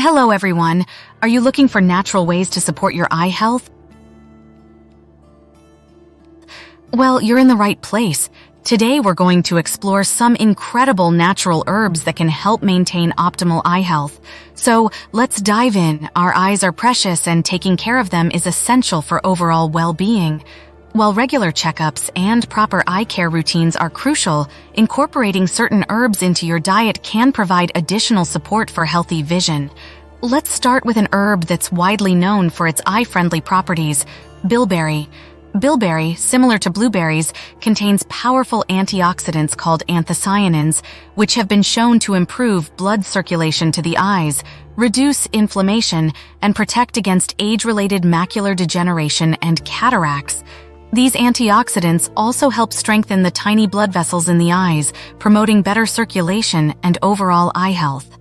Hello everyone! Are you looking for natural ways to support your eye health? Well, you're in the right place. Today we're going to explore some incredible natural herbs that can help maintain optimal eye health. So let's dive in. Our eyes are precious and taking care of them is essential for overall well-being. While regular checkups and proper eye care routines are crucial, incorporating certain herbs into your diet can provide additional support for healthy vision. Let's start with an herb that's widely known for its eye-friendly properties, bilberry. Bilberry, similar to blueberries, contains powerful antioxidants called anthocyanins, which have been shown to improve blood circulation to the eyes, reduce inflammation, and protect against age-related macular degeneration and cataracts. These antioxidants also help strengthen the tiny blood vessels in the eyes, promoting better circulation and overall eye health.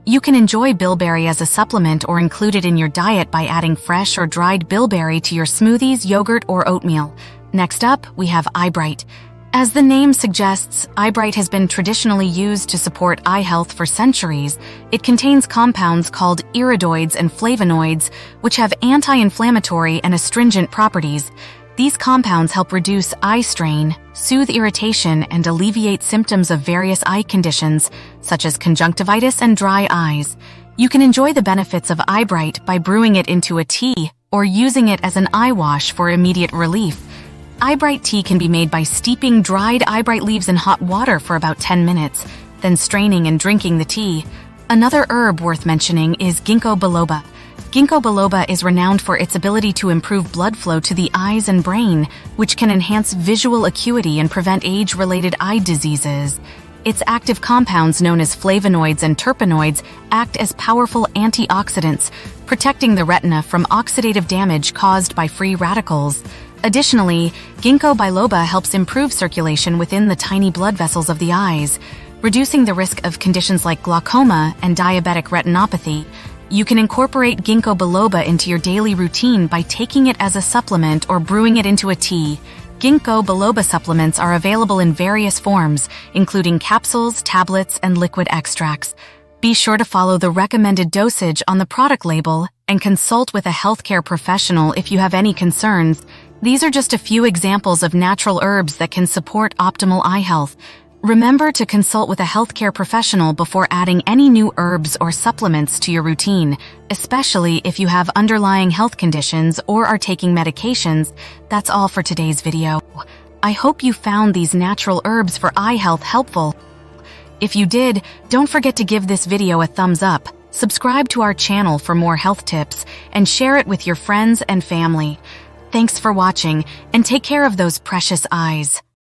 You can enjoy bilberry as a supplement or include it in your diet by adding fresh or dried bilberry to your smoothies, yogurt, or oatmeal. Next up, we have eyebright. As the name suggests, eyebright has been traditionally used to support eye health for centuries. It contains compounds called iridoids and flavonoids, which have anti-inflammatory and astringent properties. These compounds help reduce eye strain, soothe irritation, and alleviate symptoms of various eye conditions, such as conjunctivitis and dry eyes. You can enjoy the benefits of eyebright by brewing it into a tea or using it as an eye wash for immediate relief. Eyebright tea can be made by steeping dried eyebright leaves in hot water for about 10 minutes, then straining and drinking the tea. Another herb worth mentioning is ginkgo biloba. Ginkgo biloba is renowned for its ability to improve blood flow to the eyes and brain, which can enhance visual acuity and prevent age-related eye diseases. Its active compounds, known as flavonoids and terpenoids, act as powerful antioxidants, protecting the retina from oxidative damage caused by free radicals. Additionally, ginkgo biloba helps improve circulation within the tiny blood vessels of the eyes, reducing the risk of conditions like glaucoma and diabetic retinopathy. You can incorporate ginkgo biloba into your daily routine by taking it as a supplement or brewing it into a tea. Ginkgo biloba supplements are available in various forms, including capsules, tablets, and liquid extracts. Be sure to follow the recommended dosage on the product label and consult with a healthcare professional if you have any concerns. These are just a few examples of natural herbs that can support optimal eye health. Remember to consult with a healthcare professional before adding any new herbs or supplements to your routine, especially if you have underlying health conditions or are taking medications. That's all for today's video. I hope you found these natural herbs for eye health helpful. If you did, don't forget to give this video a thumbs up, subscribe to our channel for more health tips, and share it with your friends and family. Thanks for watching, and take care of those precious eyes.